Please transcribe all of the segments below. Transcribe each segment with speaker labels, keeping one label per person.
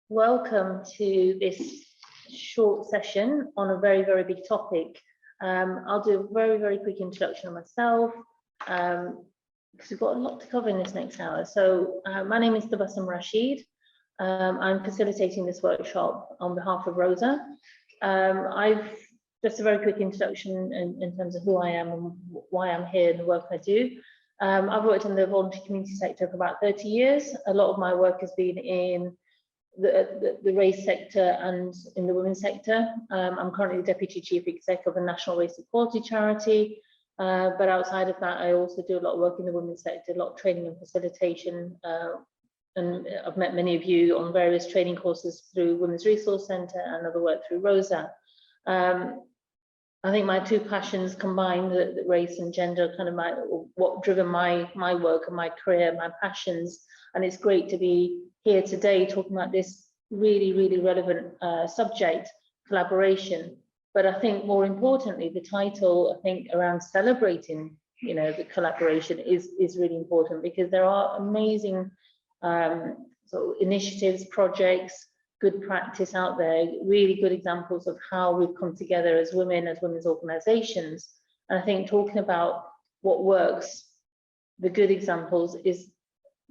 Speaker 1: Welcome to this short session on a very, very big topic. I'll do a very, very quick introduction of myself because we've got a lot to cover in this next hour. So my name is Tebussum Rashid. I'm facilitating this workshop on behalf of Rosa. Just a very quick introduction in terms of who I am and why I'm here and the work I do. I've worked in the voluntary community sector for about 30 years. A lot of my work has been in the race sector and in the women's sector. I'm currently the Deputy Chief Exec of a national race equality charity, but outside of that, I also do a lot of work in the women's sector, a lot of training and facilitation, and I've met many of you on various training courses through Women's Resource Centre and other work through Rosa. I think my two passions combined, the race and gender, kind of what driven my work and my career, my passions, and it's great to be here today talking about this really, really relevant subject, collaboration. But I think more importantly, the title, I think, around celebrating, the collaboration is really important, because there are amazing initiatives, projects, good practice out there, really good examples of how we've come together as women, as women's organisations. And I think talking about what works, the good examples, is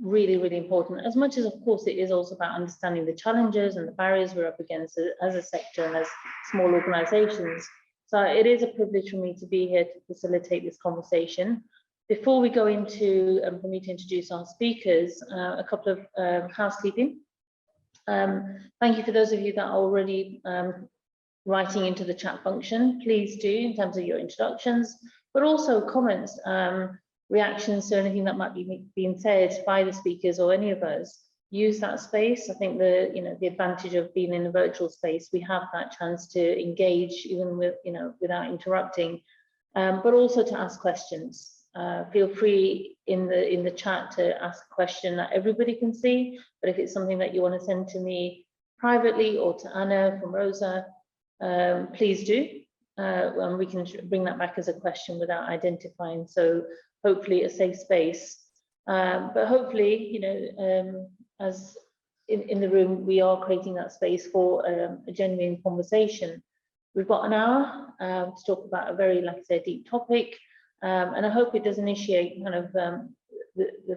Speaker 1: really, really important, as much as, of course, it is also about understanding the challenges and the barriers we're up against as a sector and as small organisations. So it is a privilege for me to be here to facilitate this conversation. Before we go into, for me to introduce our speakers, a couple of housekeeping. Thank you for those of you that are already writing into the chat function. Please do, in terms of your introductions, but also comments, reactions to anything that might be being said by the speakers or any of us. Use that space. I think the advantage of being in a virtual space, we have that chance to engage even with without interrupting, but also to ask questions. Feel free in the chat to ask a question that everybody can see, but if it's something that you want to send to me privately or to Anna from Rosa, please do, and we can bring that back as a question without identifying. So hopefully a safe space, but hopefully, as in the room, we are creating that space for a genuine conversation. We've got an hour to talk about a very, like I said, deep topic. And I hope it does initiate kind of the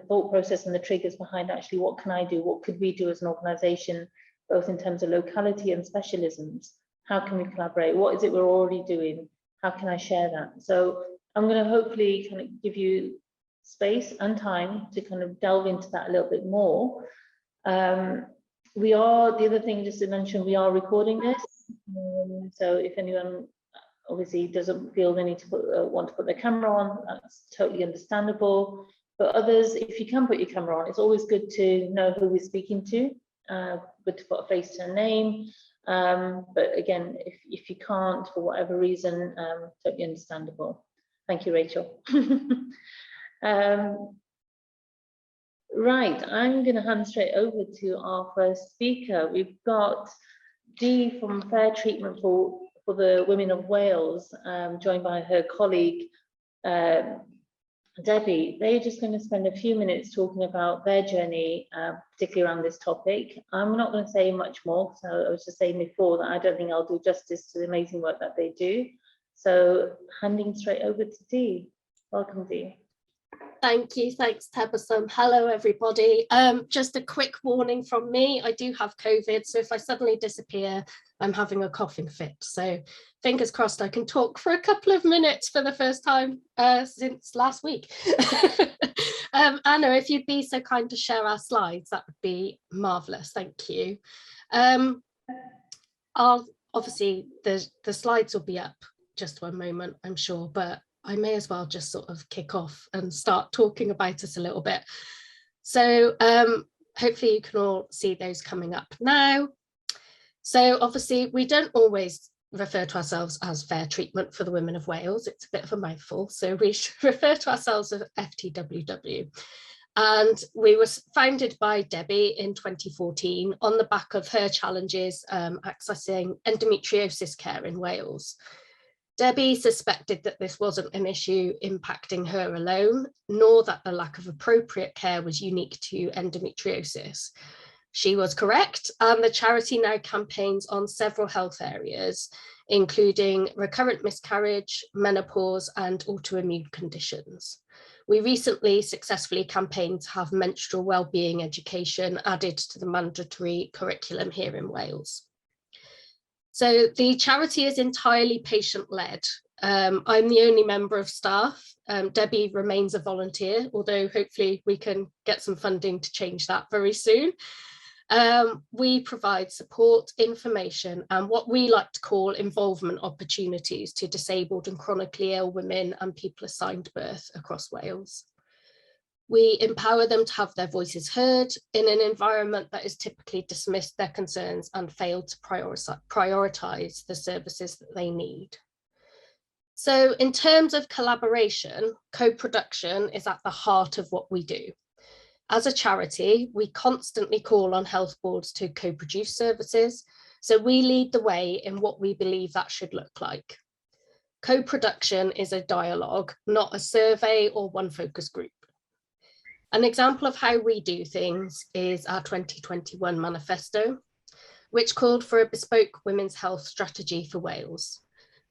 Speaker 1: thought process and the triggers behind actually what can I do, what could we do as an organisation, both in terms of locality and specialisms. How can we collaborate? What is it we're already doing? How can I share that? So I'm going to hopefully kind of give you space and time to kind of delve into that a little bit more. The other thing just to mention, we are recording this. So if anyone obviously doesn't feel they need to want to put their camera on, that's totally understandable. But others, if you can put your camera on, it's always good to know who we're speaking to, good to put a face to a name. But again, if you can't for whatever reason, totally understandable. Thank you, Rachel. Right, I'm going to hand straight over to our first speaker. We've got Dee from Fair Treatment for the Women of Wales, joined by her colleague, Debbie. They're just going to spend a few minutes talking about their journey, particularly around this topic. I'm not going to say much more, so I was just saying before that I don't think I'll do justice to the amazing work that they do. So handing straight over to Dee. Welcome, Dee.
Speaker 2: Thank you. Thanks, Tebussum. Hello, everybody. Just a quick warning from me. I do have COVID, so if I suddenly disappear, I'm having a coughing fit. So fingers crossed I can talk for a couple of minutes for the first time since last week. Anna, if you'd be so kind to share our slides, that would be marvellous. Thank you. Obviously, the slides will be up just one moment, I'm sure, but I may as well just sort of kick off and start talking about us a little bit. So hopefully you can all see those coming up now. So obviously we don't always refer to ourselves as Fair Treatment for the Women of Wales. It's a bit of a mouthful. So we refer to ourselves as FTWW. And we were founded by Debbie in 2014 on the back of her challenges accessing endometriosis care in Wales. Debbie suspected that this wasn't an issue impacting her alone, nor that the lack of appropriate care was unique to endometriosis. She was correct, and the charity now campaigns on several health areas, including recurrent miscarriage, menopause, and autoimmune conditions. We recently successfully campaigned to have menstrual wellbeing education added to the mandatory curriculum here in Wales. So the charity is entirely patient-led. I'm the only member of staff. Debbie remains a volunteer, although hopefully we can get some funding to change that very soon. We provide support, information, and what we like to call involvement opportunities to disabled and chronically ill women and people assigned birth across Wales. We empower them to have their voices heard in an environment that is typically dismissed their concerns and failed to prioritise the services that they need. So in terms of collaboration, co-production is at the heart of what we do. As a charity, we constantly call on health boards to co-produce services, so we lead the way in what we believe that should look like. Co-production is a dialogue, not a survey or one focus group. An example of how we do things is our 2021 manifesto, which called for a bespoke women's health strategy for Wales.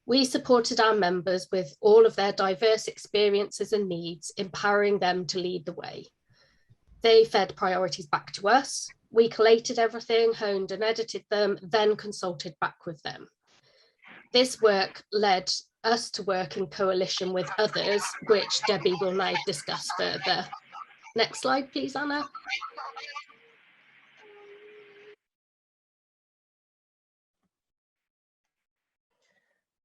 Speaker 2: We supported our members with all of their diverse experiences and needs, empowering them to lead the way. They fed priorities back to us. We collated everything, honed and edited them, then consulted back with them. This work led us to work in coalition with others, which Debbie will now discuss further. Next slide, please, Anna.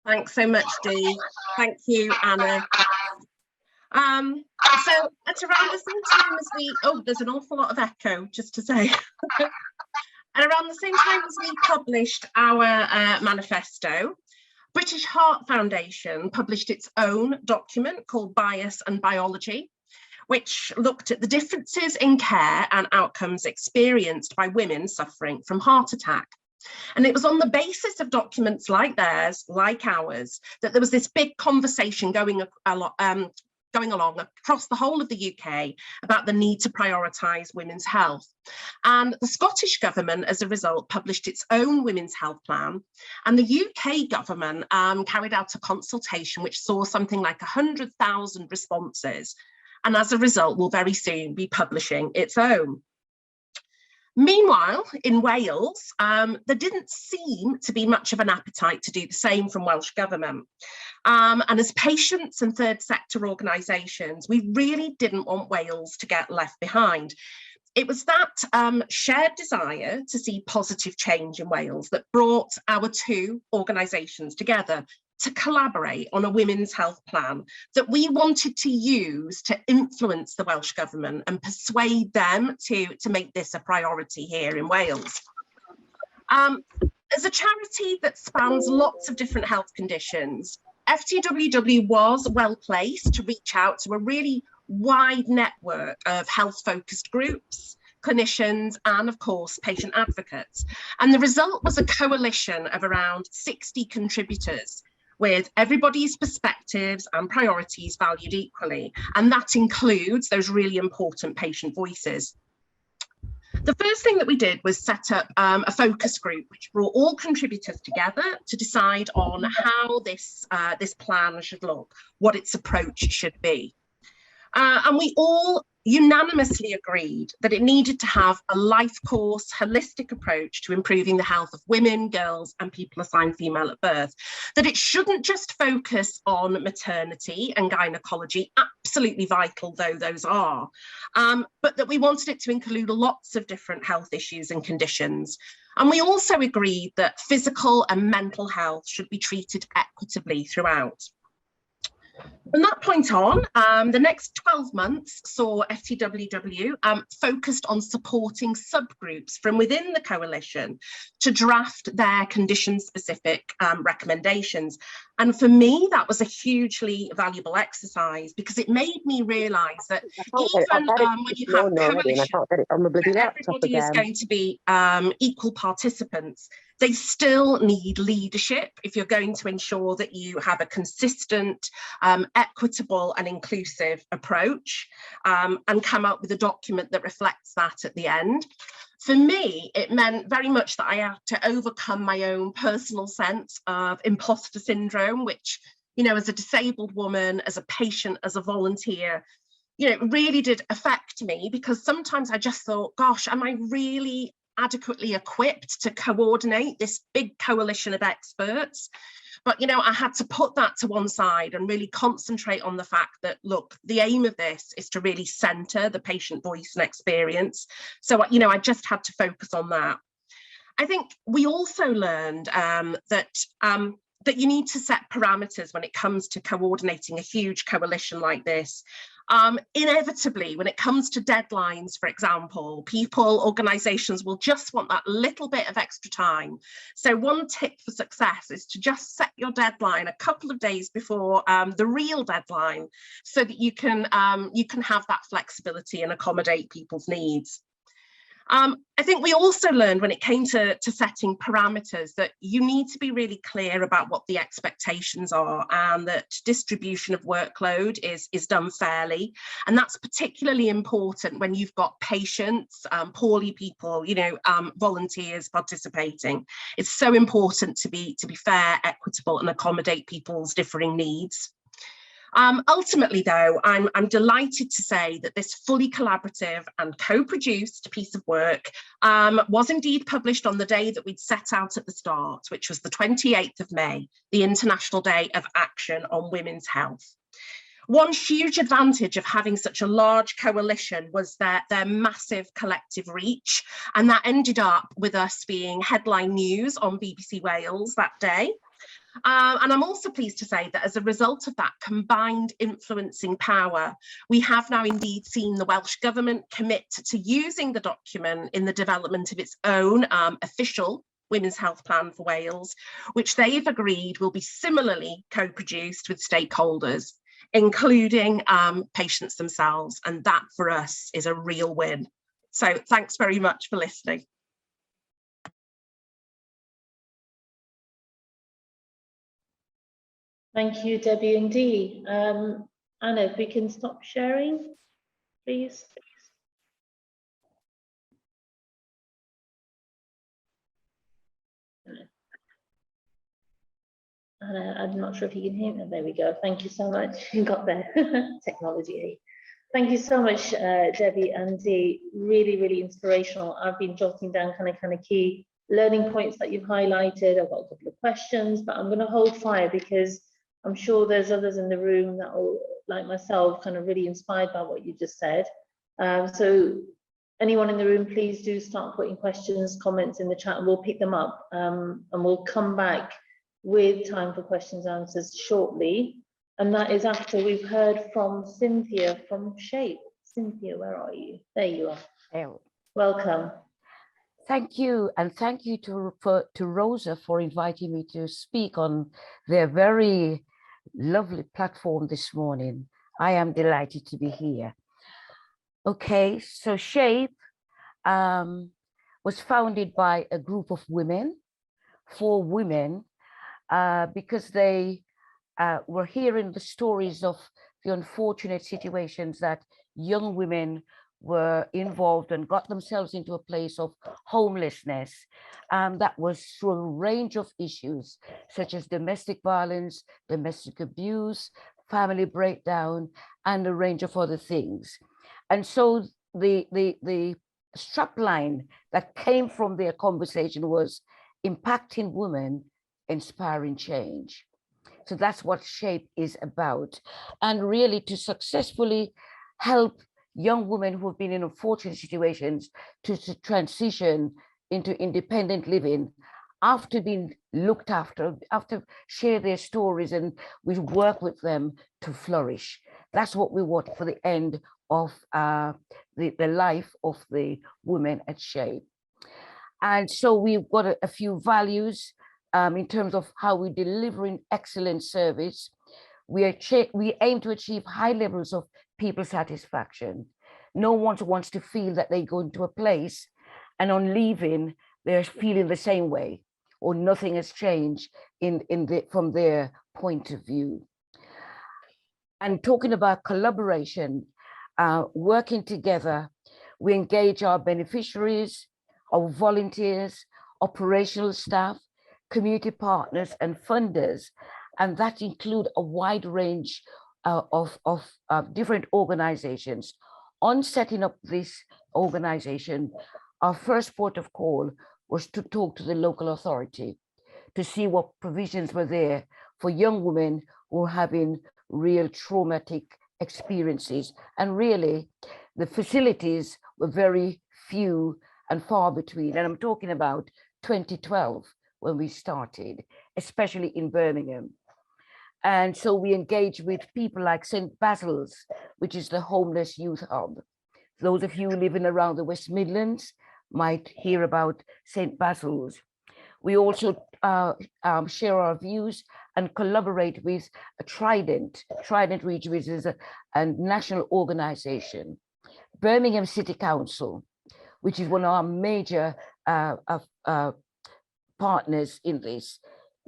Speaker 3: Thanks so much, Dee. Thank you, Anna. So at around the same time as we, there's an awful lot of echo, just to say. At around the same time as we published our manifesto, British Heart Foundation published its own document called Bias and Biology, which looked at the differences in care and outcomes experienced by women suffering from heart attack. And it was on the basis of documents like theirs, like ours, that there was this big conversation going along across the whole of the UK about the need to prioritise women's health. And the Scottish government, as a result, published its own women's health plan. And the UK government carried out a consultation which saw something like 100,000 responses. And as a result, will very soon be publishing its own. Meanwhile, in Wales, there didn't seem to be much of an appetite to do the same from Welsh Government. And as patients and third sector organisations, we really didn't want Wales to get left behind. It was that shared desire to see positive change in Wales that brought our two organisations together to collaborate on a women's health plan that we wanted to use to influence the Welsh Government and persuade them to make this a priority here in Wales. As a charity that spans lots of different health conditions, FTWW was well placed to reach out to a really wide network of health-focused groups, clinicians, and of course, patient advocates. And the result was a coalition of around 60 contributors, with everybody's perspectives and priorities valued equally. And that includes those really important patient voices. The first thing that we did was set up a focus group, which brought all contributors together to decide on how this plan should look, what its approach should be. And we all unanimously agreed that it needed to have a life course, holistic approach to improving the health of women, girls, and people assigned female at birth. That it shouldn't just focus on maternity and gynecology, absolutely vital though those are, but that we wanted it to include lots of different health issues and conditions. And we also agreed that physical and mental health should be treated equitably throughout. From that point on, the next 12 months saw FTWW focused on supporting subgroups from within the coalition to draft their condition-specific recommendations. And for me, that was a hugely valuable exercise because it made me realise that even when you have coalition, everybody is going to be equal participants. They still need leadership if you're going to ensure that you have a consistent, equitable and inclusive approach and come up with a document that reflects that at the end. For me, it meant very much that I had to overcome my own personal sense of imposter syndrome, which, you know, as a disabled woman, as a patient, as a volunteer, you know, it really did affect me, because sometimes I just thought, gosh, am I really adequately equipped to coordinate this big coalition of experts? But, you know, I had to put that to one side and really concentrate on the fact that, look, the aim of this is to really centre the patient voice and experience. So, you know, I just had to focus on that. I think we also learned that you need to set parameters when it comes to coordinating a huge coalition like this. Inevitably, when it comes to deadlines, for example, organisations will just want that little bit of extra time. So one tip for success is to just set your deadline a couple of days before the real deadline, so that you can have that flexibility and accommodate people's needs. I think we also learned, when it came to setting parameters, that you need to be really clear about what the expectations are, and that distribution of workload is done fairly. And that's particularly important when you've got patients, poorly people, you know, volunteers participating. It's so important to be fair, equitable, and accommodate people's differing needs. Ultimately, though, I'm delighted to say that this fully collaborative and co-produced piece of work was indeed published on the day that we'd set out at the start, which was the 28th of May, the International Day of Action on Women's Health. One huge advantage of having such a large coalition was their massive collective reach, and that ended up with us being headline news on BBC Wales that day. And I'm also pleased to say that as a result of that combined influencing power, we have now indeed seen the Welsh Government commit to using the document in the development of its own official Women's Health Plan for Wales, which they've agreed will be similarly co-produced with stakeholders, including patients themselves. And that for us is a real win. So thanks very much for listening.
Speaker 1: Thank you, Debbie and Dee. Anna, if we can stop sharing, please. Anna, I'm not sure if you can hear me. There we go. Thank you so much. You got there. Technology. Thank you so much, Debbie and Dee. Really, really inspirational. I've been jotting down kind of key learning points that you've highlighted. I've got a couple of questions, but I'm going to hold fire because I'm sure there's others in the room that will, like myself, kind of really inspired by what you just said. So anyone in the room, please do start putting questions, comments in the chat, and we'll pick them up. And we'll come back with time for questions and answers shortly. And that is after we've heard from Cynthia from SHAPE. Cynthia, where are you? There you are.
Speaker 4: There.
Speaker 1: Welcome.
Speaker 4: Thank you, and thank you to Rosa for inviting me to speak on their very lovely platform this morning. I am delighted to be here. Okay, so SHAPE was founded by a group of women, for women, because they were hearing the stories of the unfortunate situations that young women were involved and got themselves into a place of homelessness. That was through a range of issues, such as domestic violence, domestic abuse, family breakdown, and a range of other things. And so the strapline that came from their conversation was impacting women, inspiring change. So that's what SHAPE is about. And really to successfully help young women who have been in unfortunate situations to transition into independent living after being looked after, after share their stories, and we work with them to flourish. That's what we want for the end of the life of the women at SHAPE. And so we've got a few values in terms of how we're delivering excellent service. We aim to achieve high levels of people satisfaction. No one wants to feel that they go into a place and on leaving, they're feeling the same way or nothing has changed from their point of view. And talking about collaboration, working together, we engage our beneficiaries, our volunteers, operational staff, community partners and funders, and that include a wide range of different organizations. On setting up this organization, our first port of call was to talk to the local authority to see what provisions were there for young women who were having real traumatic experiences. And really, the facilities were very few and far between. And I'm talking about 2012 when we started, especially in Birmingham. And so we engaged with people like St. Basil's, which is the homeless youth hub. Those of you living around the West Midlands might hear about St. Basil's. We also share our views and collaborate with Trident Reach, which is a national organization. Birmingham City Council, which is one of our major partners in this.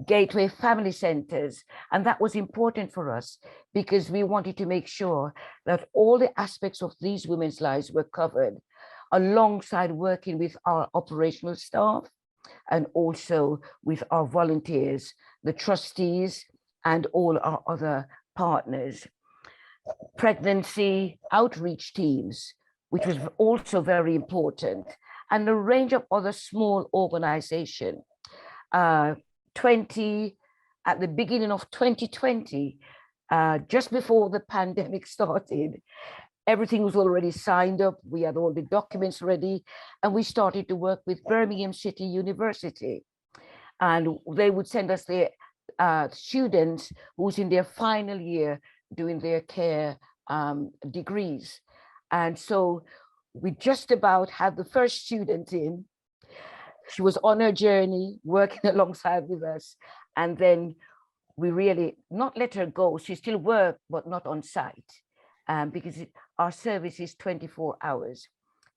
Speaker 4: Gateway Family Centers, and that was important for us because we wanted to make sure that all the aspects of these women's lives were covered, alongside working with our operational staff and also with our volunteers, the trustees, and all our other partners. Pregnancy outreach teams, which was also very important, and a range of other small organizations. At the beginning of 2020, just before the pandemic started, everything was already signed up. We had all the documents ready, and we started to work with Birmingham City University. And they would send us their students who's in their final year doing their care degrees. And so we just about had the first student in. She was on her journey, working alongside with us. And then we really not let her go. She still worked, but not on site, because our service is 24 hours.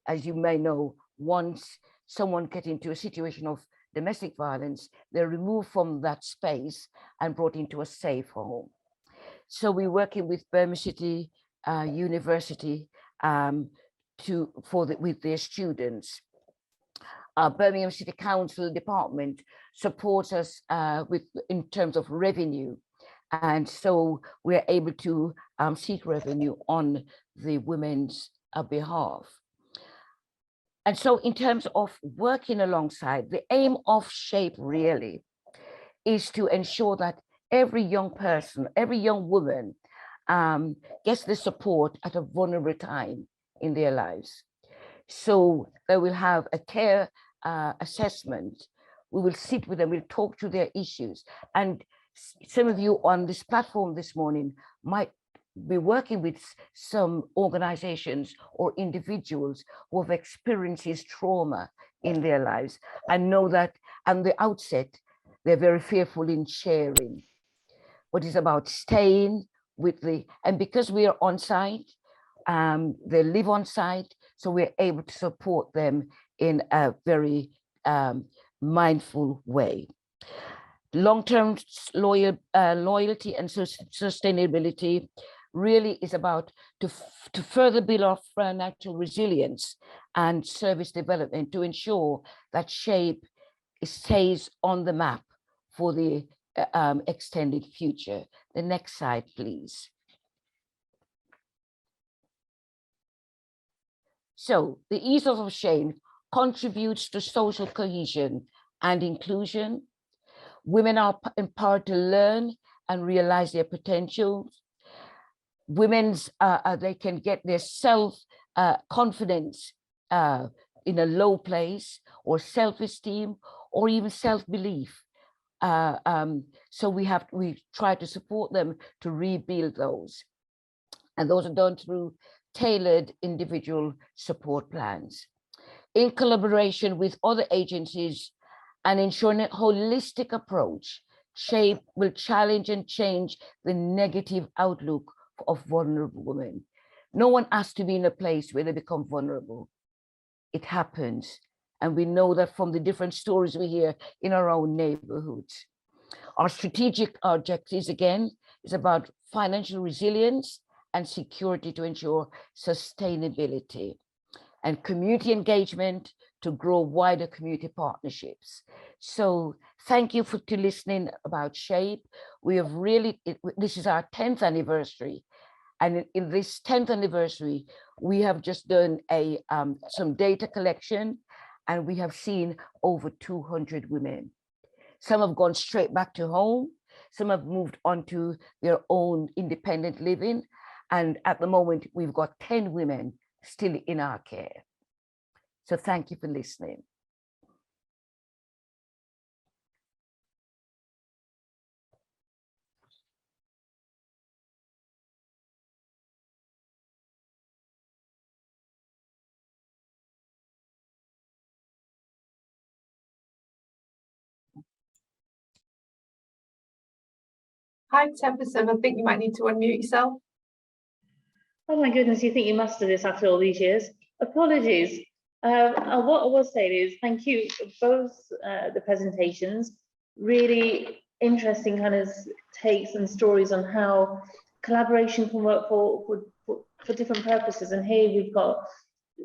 Speaker 4: As you may know, once someone gets into a situation of domestic violence, they're removed from that space and brought into a safe home. So we're working with Birmingham City University with their students. Birmingham City Council department supports us in terms of revenue. And so we're able to seek revenue on the women's behalf. And so in terms of working alongside, the aim of SHAPE really is to ensure that every young person, every young woman gets the support at a vulnerable time in their lives. So they will have a care assessment. We will sit with them, we'll talk through their issues. And some of you on this platform this morning might be working with some organizations or individuals who have experienced trauma in their lives and know that at the outset, they're very fearful in sharing. But it's about staying with and because we are on site, they live on site, so we're able to support them in a very mindful way. Long-term loyalty and sustainability really is about to further build our financial resilience and service development to ensure that SHAPE stays on the map for the extended future. The next slide, please. So the ethos of SHAPE contributes to social cohesion and inclusion. Women are empowered to learn and realize their potential. They can get their self-confidence in a low place, or self-esteem, or even self-belief. So we try to support them to rebuild those. And those are done through tailored individual support plans. In collaboration with other agencies and ensuring a holistic approach, SHAPE will challenge and change the negative outlook of vulnerable women. No one has to be in a place where they become vulnerable. It happens. And we know that from the different stories we hear in our own neighborhoods. Our strategic objectives, again, is about financial resilience and security to ensure sustainability, and community engagement to grow wider community partnerships. So thank you to listening about SHAPE. We have really, this is our 10th anniversary. And in this 10th anniversary, we have just done some data collection, and we have seen over 200 women. Some have gone straight back to home. Some have moved on to their own independent living. And at the moment, we've got 10 women still in our care. So thank you for listening.
Speaker 5: Hi, Tebussum. I think you might need to unmute yourself.
Speaker 1: Oh my goodness, you think you must do this after all these years? Apologies. What I was saying is thank you for both the presentations. Really interesting kind of takes and stories on how collaboration can work for different purposes. And here we've got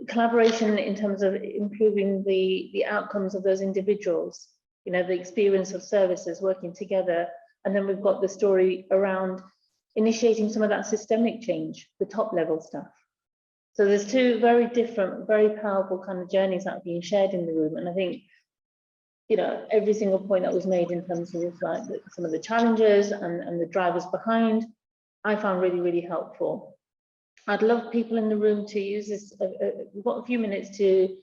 Speaker 1: collaboration in terms of improving the outcomes of those individuals, you know, the experience of services working together. And then we've got the story around initiating some of that systemic change, the top level stuff. So there's two very different, very powerful kind of journeys that are being shared in the room. And I think, you know, every single point that was made in terms of like some of the challenges and the drivers behind, I found really, really helpful. I'd love people in the room to use this. We've got a few minutes to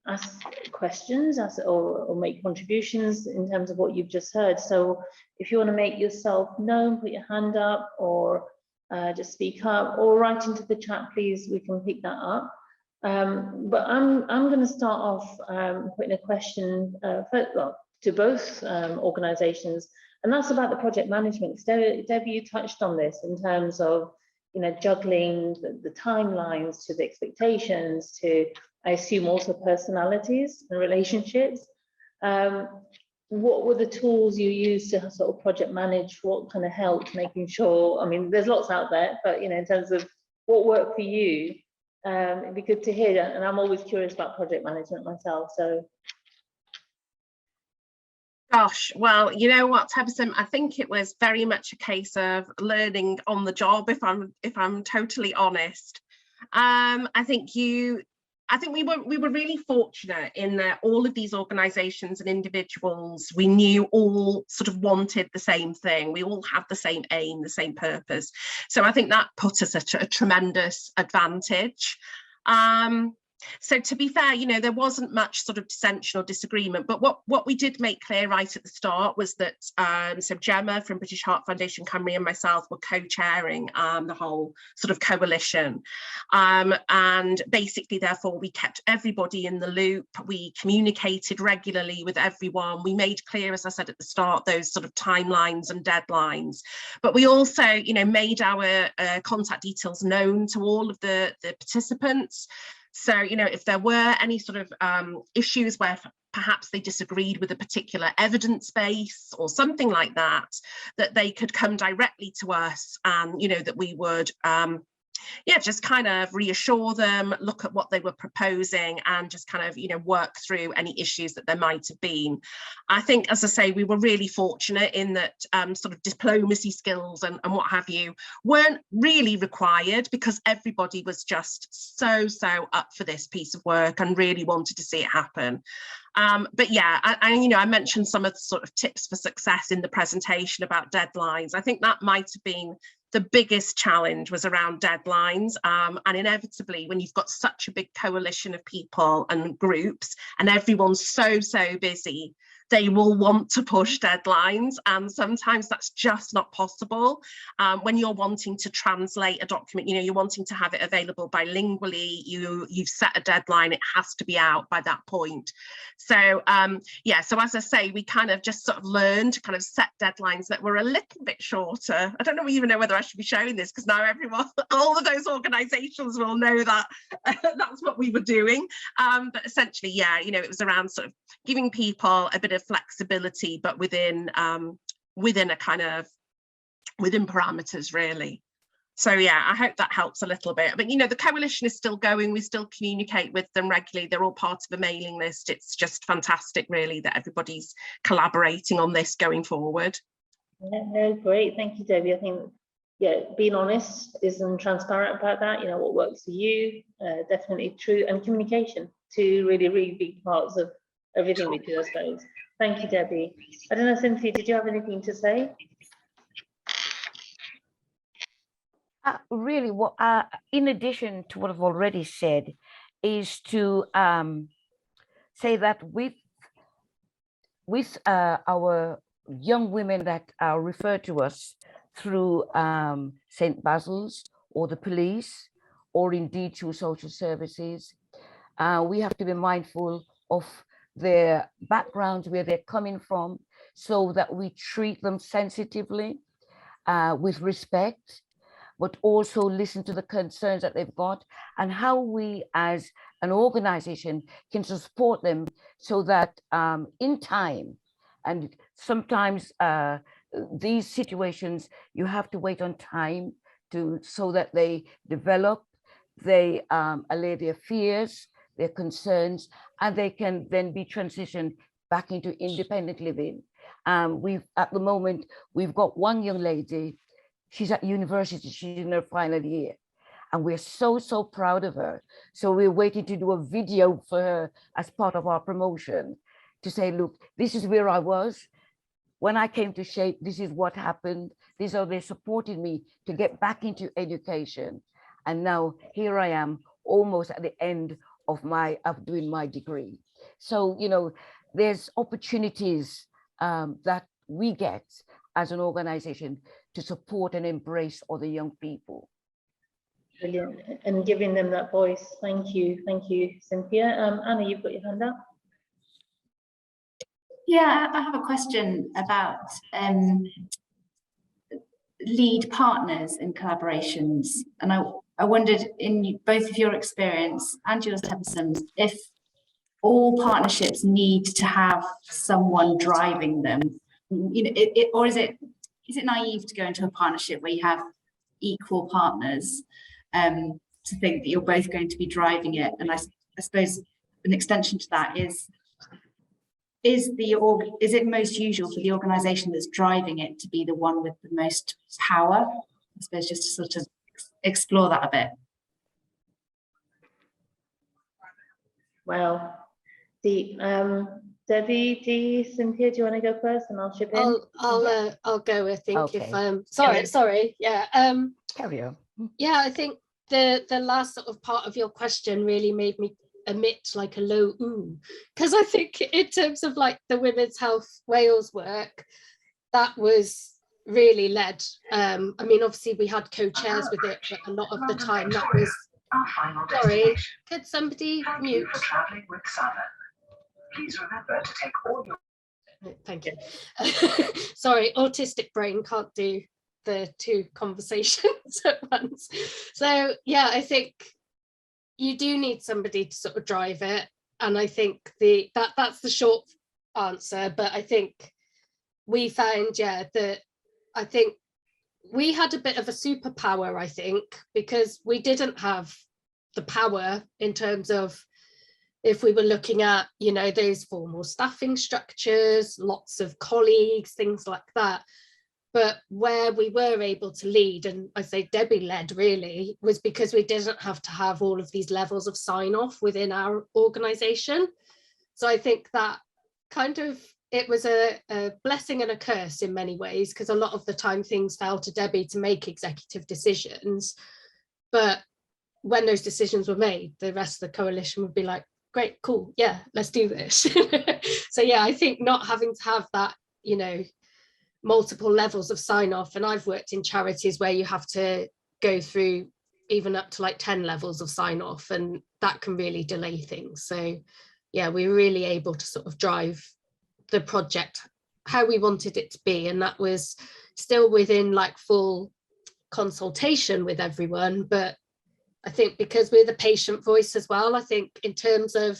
Speaker 1: ask questions or make contributions in terms of what you've just heard. So if you want to make yourself known, put your hand up, or just speak up, or write into the chat, please. We can pick that up. But I'm going to start off putting a question to both organisations, and that's about the project management. Debbie, you touched on this in terms of, you know, juggling the timelines to the expectations to, I assume, also personalities and relationships. What were the tools you used to sort of project manage? What kind of helped making sure, I mean, there's lots out there, but, you know, in terms of what worked for you, it'd be good to hear. And I'm always curious about project management myself, so.
Speaker 3: Gosh, well, you know what, Tebussum, I think it was very much a case of learning on the job, if I'm totally honest. I think we were really fortunate in that all of these organisations and individuals, we knew all sort of wanted the same thing. We all had the same aim, the same purpose. So I think that put us at a tremendous advantage. So to be fair, you know, there wasn't much sort of dissension or disagreement, but what we did make clear right at the start was that so Gemma from British Heart Foundation Cymru and myself were co-chairing the whole sort of coalition, and basically therefore we kept everybody in the loop. We communicated regularly with everyone. We made clear, as I said at the start, those sort of timelines and deadlines, but we also, you know, made our contact details known to all of the participants. So, you know, if there were any sort of issues where perhaps they disagreed with a particular evidence base or something like that, that they could come directly to us, and, you know, that we would yeah, just kind of reassure them, look at what they were proposing, and just kind of, you know, work through any issues that there might have been. I think, as I say, we were really fortunate in that sort of diplomacy skills and what have you weren't really required, because everybody was just so up for this piece of work and really wanted to see it happen. But yeah, you know, I mentioned some of the sort of tips for success in the presentation about deadlines. I think that might have been the biggest challenge, was around deadlines, and inevitably when you've got such a big coalition of people and groups and everyone's so busy, they will want to push deadlines, and sometimes that's just not possible. When you're wanting to translate a document, you know, you're wanting to have it available bilingually, you've set a deadline, it has to be out by that point. So yeah, so as I say, we kind of just sort of learned to kind of set deadlines that were a little bit shorter. I don't even know whether I should be showing this, because now everyone, all of those organisations will know that that's what we were doing. But essentially, yeah, you know, it was around sort of giving people a bit of flexibility, but within a kind of within parameters, really. So yeah, I hope that helps a little bit. But you know, the coalition is still going. We still communicate with them regularly. They're all part of a mailing list. It's just fantastic, really, that everybody's collaborating on this going forward.
Speaker 1: Yeah, no, great. Thank you, Debbie. I think, yeah, being honest and transparent about that, you know, what works for you, definitely true, and communication, two really, really big parts of everything we do, I suppose. Thank you, Debbie. I don't know, Cynthia, did you have anything to say?
Speaker 4: Really, what in addition to what I've already said, is to say that with our young women that are referred to us through St. Basil's or the police, or indeed through social services, we have to be mindful of their backgrounds, where they're coming from, so that we treat them sensitively, with respect, but also listen to the concerns that they've got, and how we as an organization can support them, so that in time, and sometimes these situations, you have to wait on time so that they develop, they allay their fears, their concerns, and they can then be transitioned back into independent living. At the moment, we've got one young lady. She's at university, she's in her final year, and we're so proud of her. So we're waiting to do a video for her as part of our promotion, to say, look, this is where I was when I came to Shape, this is what happened, this is how they supported me to get back into education. And now here I am, almost at the end of doing my degree. So, you know, there's opportunities that we get as an organization to support and embrace other young people.
Speaker 1: Brilliant, and giving them that voice. Thank you, Cynthia. Anna, you've got your hand up.
Speaker 6: Yeah, I have a question about lead partners in collaborations, and I wondered, in both of your experience and yours, Tebussum, if all partnerships need to have someone driving them, you know, or is it naive to go into a partnership where you have equal partners, to think that you're both going to be driving it? And I suppose an extension to that is it most usual for the organisation that's driving it to be the one with the most power? I suppose just to sort of explore that a bit.
Speaker 1: Wow, deep. Debbie, Dee, Cynthia, do you want to go first, and I'll chip in?
Speaker 2: I'll go. I think
Speaker 4: Okay.
Speaker 2: if sorry, yeah.
Speaker 4: Carry on.
Speaker 2: Yeah, I think the last sort of part of your question really made me emit like a low ooh, because I think in terms of like the Women's Health Wales work, that was really led. I mean, obviously we had co-chairs with it, but a lot of the time that was. Sorry, could somebody mute?
Speaker 7: Traveling with Shaffer. Please remember to take all your.
Speaker 2: Thank you. Sorry, autistic brain can't do the two conversations at once. So yeah, I think you do need somebody to sort of drive it, and I think that's the short answer. But I think we found, yeah, that I think we had a bit of a superpower, I think, because we didn't have the power in terms of, if we were looking at, you know, those formal staffing structures, lots of colleagues, things like that. But where we were able to lead, and I say Debbie led really, was because we didn't have to have all of these levels of sign off within our organisation. So I think that kind of, it was a blessing and a curse in many ways, because a lot of the time things fell to Debbie to make executive decisions. But when those decisions were made, the rest of the coalition would be like, great, cool, yeah, let's do this. So yeah, I think not having to have that, you know, multiple levels of sign off, and I've worked in charities where you have to go through even up to like 10 levels of sign off, and that can really delay things. So yeah, we were really able to sort of drive the project how we wanted it to be, and that was still within like full consultation with everyone. But I think because we're the patient voice as well, I think in terms of,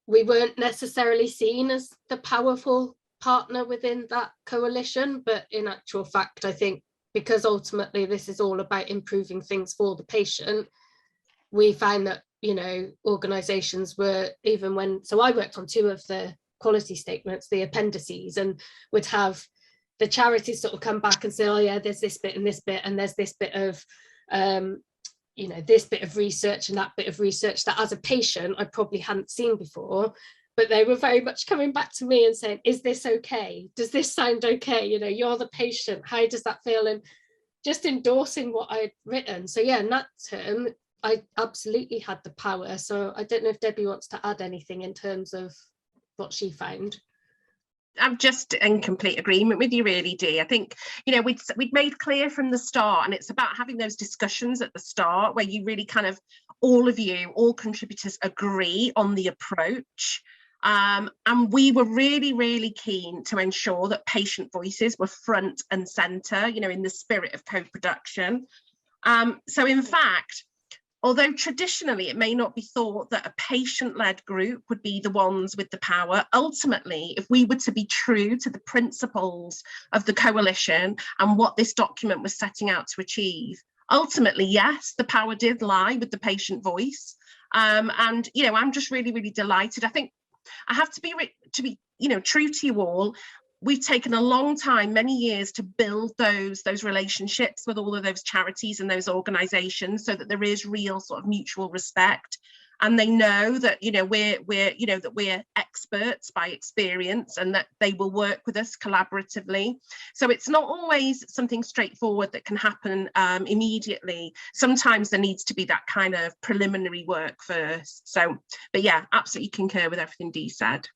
Speaker 2: we weren't necessarily seen as the powerful partner within that coalition, but in actual fact, I think because ultimately this is all about improving things for the patient, we found that, you know, organisations were, even when, so I worked on 2 of the quality statements, the appendices, and would have the charities sort of come back and say, oh yeah, there's this bit and this bit, and there's this bit of, you know, this bit of research and that bit of research that as a patient I probably hadn't seen before, but they were very much coming back to me and saying, is this okay? Does this sound okay? You know, you're the patient, how does that feel? And just endorsing what I'd written. So yeah, in that term, I absolutely had the power. So I don't know if Debbie wants to add anything in terms of what she found.
Speaker 3: I'm just in complete agreement with you, really, Dee. I think, you know, we'd made clear from the start, and it's about having those discussions at the start where you really kind of, all contributors agree on the approach. And we were really, really keen to ensure that patient voices were front and centre, you know, in the spirit of co-production. So in fact, although traditionally it may not be thought that a patient-led group would be the ones with the power, ultimately, if we were to be true to the principles of the coalition and what this document was setting out to achieve, ultimately, yes, the power did lie with the patient voice. And, you know, I'm just really, really delighted. I think I have to be, you know, true to you all. We've taken a long time, many years, to build those relationships with all of those charities and those organisations, so that there is real sort of mutual respect, and they know that, you know, we're experts by experience, and that they will work with us collaboratively. So it's not always something straightforward that can happen immediately. Sometimes there needs to be that kind of preliminary work first. So, but yeah, absolutely concur with everything Dee said.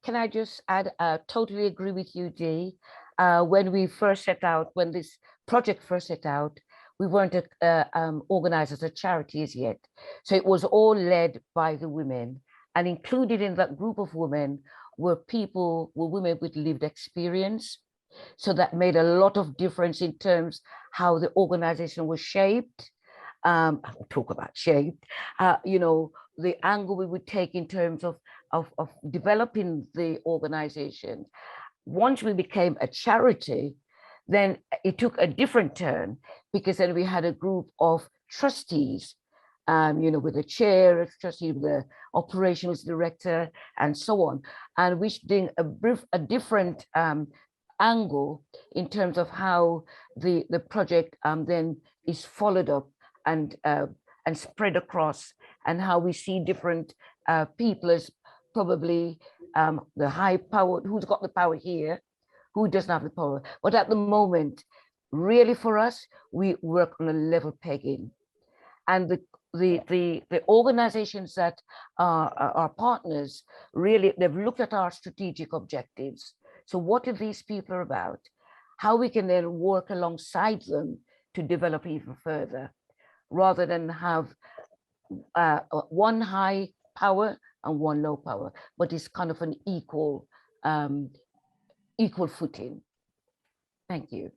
Speaker 4: Can I just add, totally agree with you, Dee. When we first set out, when this project first set out, we weren't organized as a charity as yet. So it was all led by the women, and included in that group of women were women with lived experience. So that made a lot of difference in terms how the organization was shaped. I'll talk about shaped, you know, the angle we would take in terms of developing the organization. Once we became a charity, then it took a different turn, because then we had a group of trustees, you know, with the chair, a trustee, with the operations director, and so on, and which did a different angle in terms of how the project then is followed up and spread across, and how we see different people as probably the high power, who's got the power here, who doesn't have the power. But at the moment, really for us, we work on a level pegging. And the organizations that are our partners, really, they've looked at our strategic objectives. So what are these people about? How we can then work alongside them to develop even further, rather than have one high power and one low power, but it's kind of an equal footing. Thank you.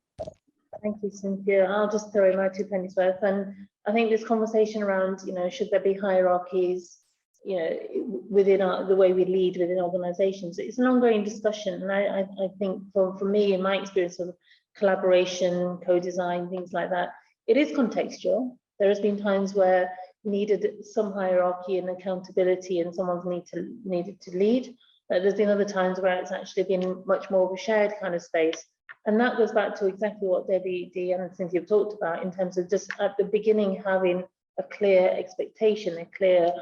Speaker 1: Thank you, Cynthia. I'll just throw in my 2 pennies worth. And I think this conversation around, you know, should there be hierarchies, you know, within the way we lead within organizations, it's an ongoing discussion. And I think for me, in my experience of collaboration, co-design, things like that, it is contextual. There has been times where we needed some hierarchy and accountability, and someone's needed to lead. There's been other times where it's actually been much more of a shared kind of space. And that goes back to exactly what Debbie, Dee, and Cynthia have talked about, in terms of just at the beginning having a clear expectation, a clear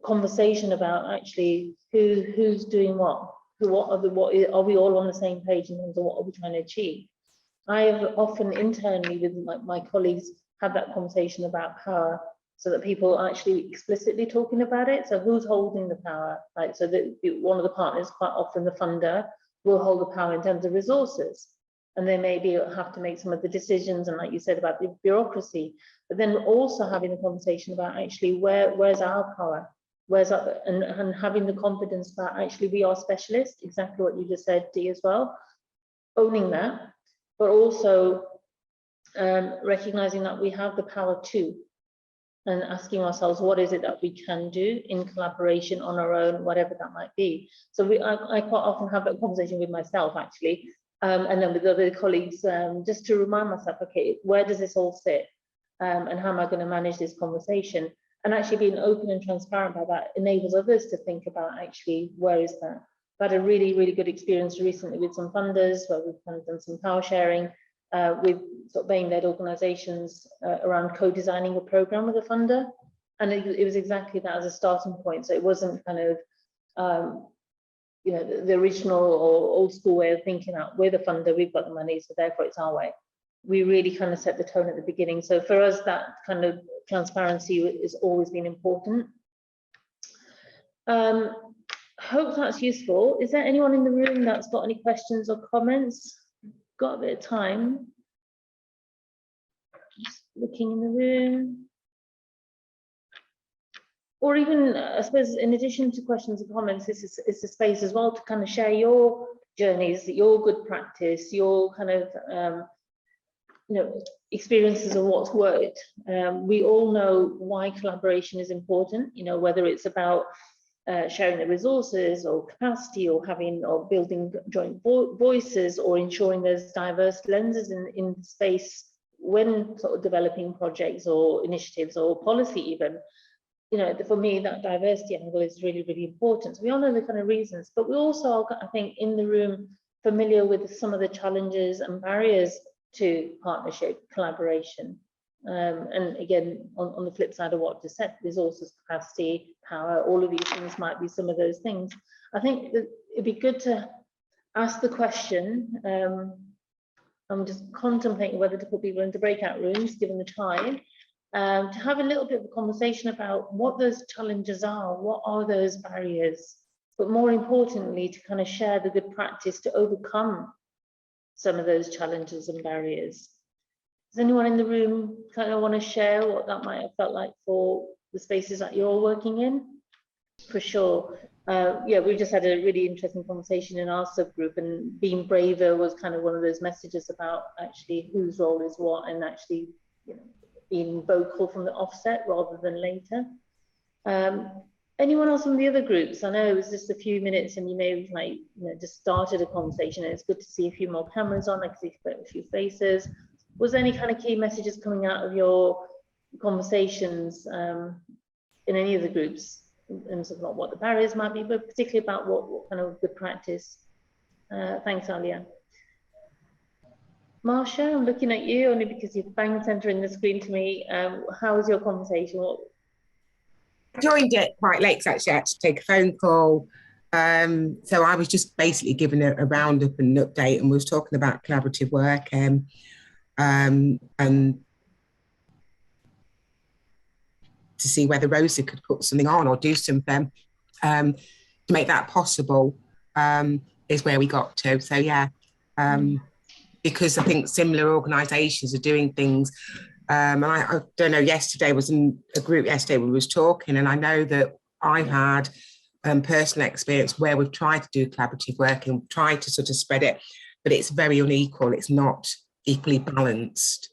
Speaker 1: conversation about actually who's doing what, are we all on the same page in terms of what are we trying to achieve. I have often internally with my colleagues had that conversation about power, so that people are actually explicitly talking about it. So who's holding the power? Like, so that one of the partners, quite often the funder, will hold the power in terms of resources. And they maybe have to make some of the decisions, and like you said about the bureaucracy, but then also having the conversation about actually where's our power? Where's our, and having the confidence that actually we are specialists, exactly what you just said, Dee, as well. Owning that, but also recognizing that we have the power too, and asking ourselves, what is it that we can do in collaboration on our own, whatever that might be. So I quite often have that conversation with myself, actually. and then with other colleagues, just to remind myself, okay, where does this all sit, and how am I going to manage this conversation? And actually being open and transparent about that enables others to think about actually where is that. I've had a really, really good experience recently with some funders where we've kind of done some power sharing with sort of BAME-led organisations around co-designing a programme with a funder. And it was exactly that as a starting point. So it wasn't kind of, you know, the original or old school way of thinking out, we're the funder, we've got the money, so therefore it's our way. We really kind of set the tone at the beginning. So for us, that kind of transparency has always been important. Hope that's useful. Is there anyone in the room that's got any questions or comments? Got a bit of time. Just looking in the room. Or even, I suppose, in addition to questions and comments, this is a space as well to kind of share your journeys, your good practice, your kind of, you know, experiences of what's worked. We all know why collaboration is important, you know, whether it's about sharing the resources or capacity or having or building joint voices or ensuring there's diverse lenses in space when sort of developing projects or initiatives or policy even. You know, for me, that diversity angle is really, really important. So we all know the kind of reasons, but we also are, I think, in the room familiar with some of the challenges and barriers to partnership, collaboration. And again, on the flip side of what just said, resources, capacity, power, all of these things might be some of those things. I think that it'd be good to ask the question. I'm just contemplating whether to put people into breakout rooms, given the time. To have a little bit of a conversation about what those challenges are, what are those barriers, but more importantly, to kind of share the good practice to overcome some of those challenges and barriers. Does anyone in the room kind of want to share what that might have felt like for the spaces that you're all working in? For sure. Yeah, we just had a really interesting conversation in our subgroup, and being braver was kind of one of those messages about actually whose role is what, and actually, you know, being vocal from the offset rather than later. Anyone else from the other groups? I know it was just a few minutes and you may have, like, you know, just started a conversation, and it's good to see a few more cameras on. I can see a few faces. Was there any kind of key messages coming out of your conversations in any of the groups, in terms of not what the barriers might be, but particularly about what kind of good practice? Thanks, Alia. Marsha, I'm looking at you only because you're bang centering the screen to me. How was your conversation?
Speaker 8: Joined it quite late because actually I had to take a phone call. So I was just basically giving a roundup and an update, and we was talking about collaborative work and to see whether Rosie could put something on or do something to make that possible is where we got to. So yeah, because I think similar organisations are doing things. And I don't know, yesterday was in a group yesterday we was talking, and I know that I've had personal experience where we've tried to do collaborative work and tried to sort of spread it, but it's very unequal. It's not equally balanced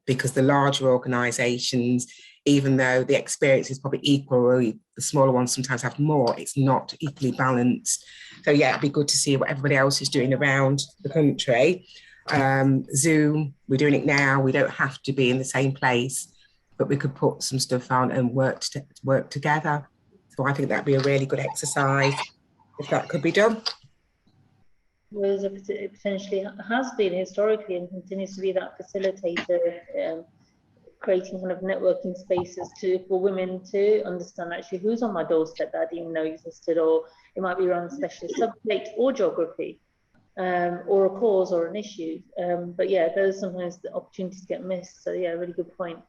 Speaker 8: because the larger organisations, even though the experience is probably equal, or the smaller ones sometimes have more, it's not equally balanced. So yeah, it'd be good to see what everybody else is doing around the country. Zoom, we're doing it now. We don't have to be in the same place, but we could put some stuff on and work together. So I think that'd be a really good exercise if that could be done.
Speaker 1: Whereas it potentially has been historically and continues to be that facilitator, creating kind of networking spaces for women to understand actually who's on my doorstep that I didn't even know existed, or it might be around specialist subject or geography, or a cause or an issue. But yeah, those sometimes the opportunities get missed. So yeah, really good point.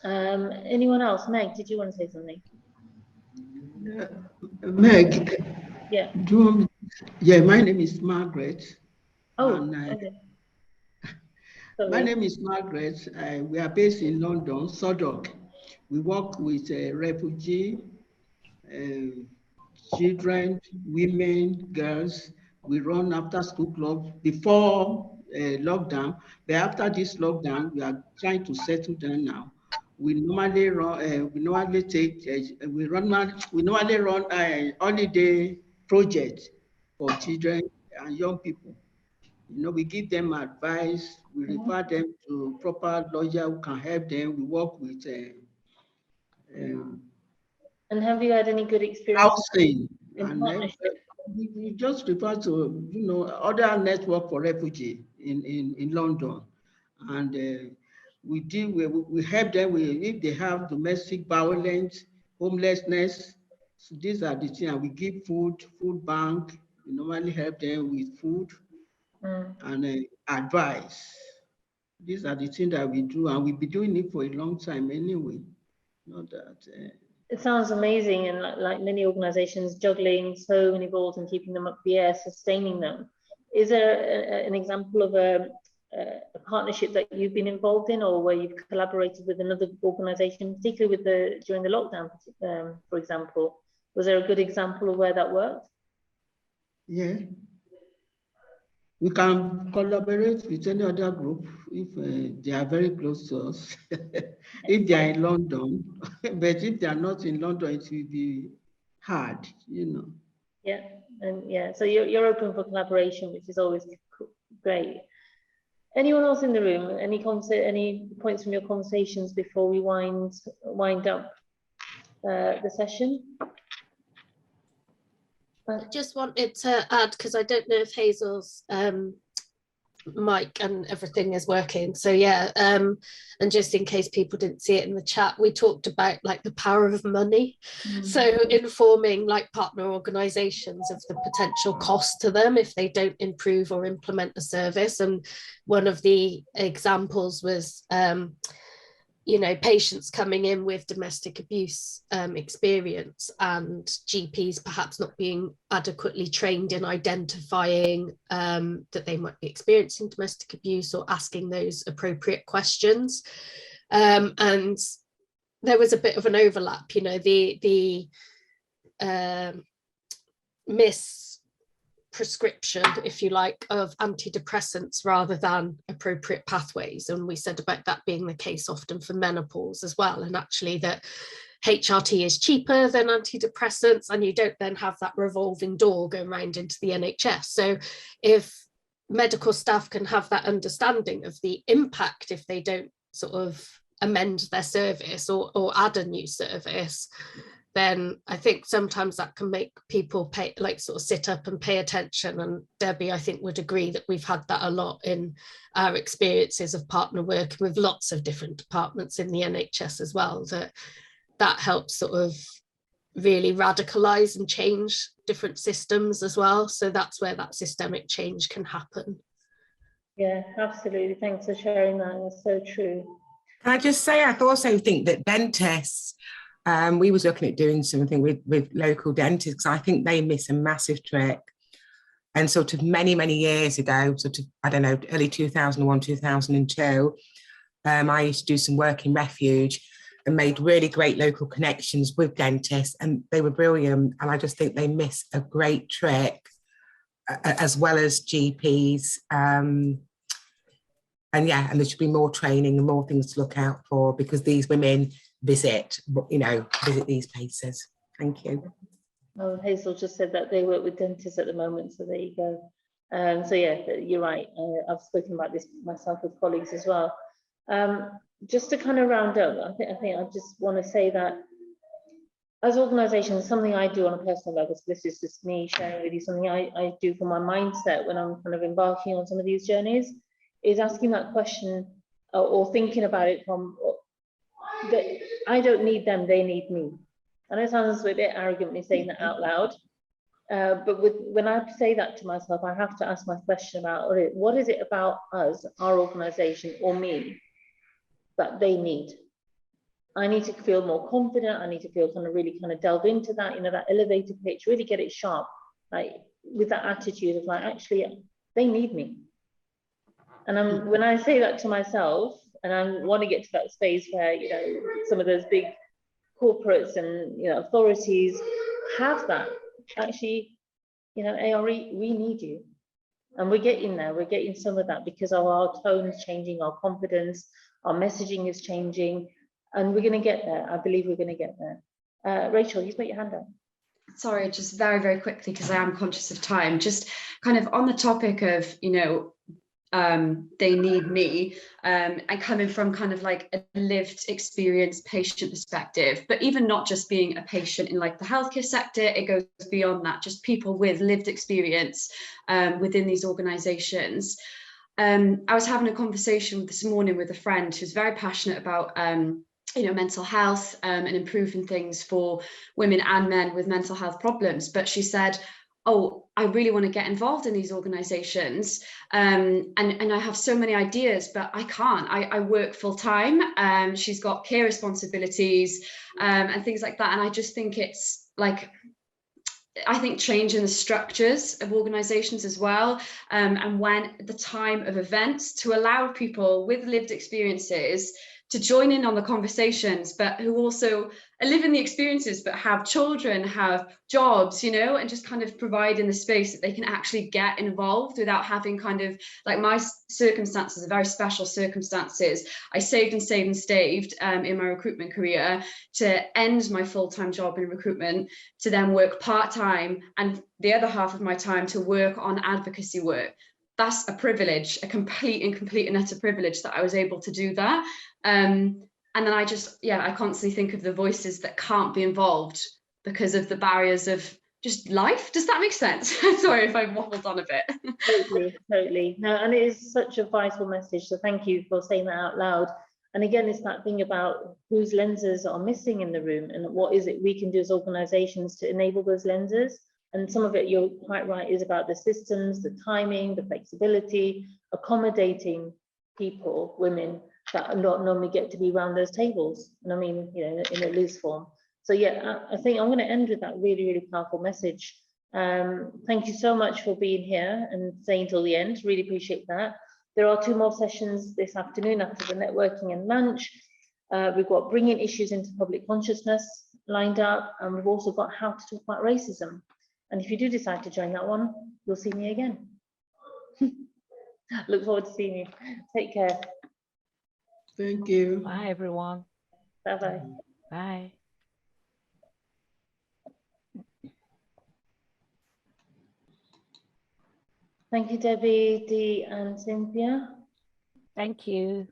Speaker 1: Anyone else? Meg, did you want to say something?
Speaker 9: Meg.
Speaker 1: Yeah.
Speaker 9: Yeah, my name is Margaret.
Speaker 1: Oh,
Speaker 9: and,
Speaker 1: okay.
Speaker 9: My name is Margaret. We are based in London, Southwark. We work with refugee, children, women, girls. We run after school clubs before lockdown, but after this lockdown, we are trying to settle down now. We normally run. We normally run a holiday project for children and young people. You know, we give them advice, we refer them to proper lawyer who can help them. We work with
Speaker 1: And have you had any good experience
Speaker 9: housing,
Speaker 1: in
Speaker 9: and
Speaker 1: partnership?
Speaker 9: we just refer to, you know, other network for refugee in London, and we deal with, we help them with if they have domestic violence, homelessness. So these are the things, and we give food bank. We normally help them with food and advice. These are the things that we do, and we've been doing it for a long time anyway. Not that.
Speaker 1: It sounds amazing, and like many organizations, juggling so many balls and keeping them up the air, sustaining them. Is there an example of a partnership that you've been involved in, or where you've collaborated with another organization, particularly with during the lockdown, for example? Was there a good example of where that worked?
Speaker 9: Yeah. We can collaborate with any other group if they are very close to us, if they are in London. But if they are not in London, it will be hard, you know.
Speaker 1: Yeah, and yeah, so you're open for collaboration, which is always great. Anyone else in the room? Any points from your conversations before we wind up the session?
Speaker 2: I just wanted to add, because I don't know if Hazel's mic and everything is working. So yeah, and just in case people didn't see it in the chat, we talked about like the power of money. So informing like partner organizations of the potential cost to them if they don't improve or implement a service. And one of the examples was you know, patients coming in with domestic abuse experience, and GPs perhaps not being adequately trained in identifying that they might be experiencing domestic abuse or asking those appropriate questions. And there was a bit of an overlap, you know, the prescription, if you like, of antidepressants rather than appropriate pathways. And we said about that being the case often for menopause as well, and actually that HRT is cheaper than antidepressants, and you don't then have that revolving door going around into the NHS. So if medical staff can have that understanding of the impact if they don't sort of amend their service or add a new service, then I think sometimes that can make people pay, like sort of sit up and pay attention. And Debbie, I think, would agree that we've had that a lot in our experiences of partner working with lots of different departments in the NHS as well, that helps sort of really radicalize and change different systems as well. So that's where that systemic change can happen.
Speaker 1: Yeah, absolutely. Thanks for sharing that. That's so true.
Speaker 8: Can I just say, I also think that dentists, we was looking at doing something with local dentists, because I think they miss a massive trick. And sort of many, many years ago, sort of, I don't know, early 2001, 2002, I used to do some work in refuge and made really great local connections with dentists, and they were brilliant. And I just think they miss a great trick, as well as GPs. And yeah, and there should be more training and more things to look out for, because these women visit these places. Thank you.
Speaker 1: Oh, Hazel just said that they work with dentists at the moment, so there you go. So yeah, you're right. I've spoken about this myself with colleagues as well. Just to kind of round up, I think I just want to say that as organisations, something I do on a personal level, so this is just me sharing with you something I do for my mindset when I'm kind of embarking on some of these journeys, is asking that question or thinking about it from that I don't need them, they need me. And it sounds a bit arrogant me saying that out loud, but when I say that to myself, I have to ask my question about what is it about us, our organisation, or me, that they need. I need to feel more confident. I need to feel really delve into that, you know, that elevator pitch, really get it sharp, like with that attitude of like, actually, they need me. And when I say that to myself, and I want to get to that space where, you know, some of those big corporates and, you know, authorities have that, actually, you know, ARE, we need you. And we're getting there. We're getting some of that because of our tones changing, our confidence, our messaging is changing, and we're going to get there. I believe we're going to get there. Rachel, you've got your hand up.
Speaker 10: sorry, just very, very quickly, because I am conscious of time, just kind of on the topic of, you know, they need me, and coming from kind of like a lived experience patient perspective, but even not just being a patient in like the healthcare sector, it goes beyond that, just people with lived experience within these organizations. I was having a conversation this morning with a friend who's very passionate about you know, mental health and improving things for women and men with mental health problems, but she said, oh, I really want to get involved in these organizations, and I have so many ideas, but I can't. I work full time. She's got care responsibilities and things like that. And I just think it's like, I think changing the structures of organizations as well, and when the time of events to allow people with lived experiences to join in on the conversations, but who also are living the experiences, but have children, have jobs, you know, and just kind of providing the space that they can actually get involved without having kind of, like my circumstances are very special circumstances. I saved and saved and saved in my recruitment career to end my full-time job in recruitment, to then work part-time and the other half of my time to work on advocacy work. That's a privilege, a complete and utter privilege that I was able to do that. And then I just, yeah, I constantly think of the voices that can't be involved because of the barriers of just life. Does that make sense? Sorry if I've waffled on a bit.
Speaker 1: Totally. No, and it is such a vital message. So thank you for saying that out loud. And again, it's that thing about whose lenses are missing in the room and what is it we can do as organizations to enable those lenses. And some of it, you're quite right, is about the systems, the timing, the flexibility, accommodating people, women that not normally get to be around those tables. And I mean, you know, in a loose form. So yeah, I think I'm going to end with that really, really powerful message. Thank you so much for being here and staying till the end. Really appreciate that. There are 2 more sessions this afternoon after the networking and lunch. We've got bringing issues into public consciousness lined up, and we've also got how to talk about racism. And if you do decide to join that one, you'll see me again. Look forward to seeing you. Take care.
Speaker 9: Thank you.
Speaker 4: Bye, everyone.
Speaker 1: Bye-bye.
Speaker 4: Bye.
Speaker 1: Thank you, Debbie, Dee, and Cynthia.
Speaker 4: Thank you.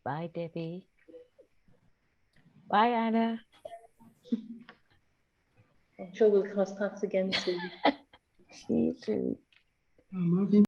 Speaker 4: Bye, Debbie. Bye, Anna.
Speaker 1: I'm sure we'll cross paths again soon.
Speaker 4: See you soon.
Speaker 9: I'm having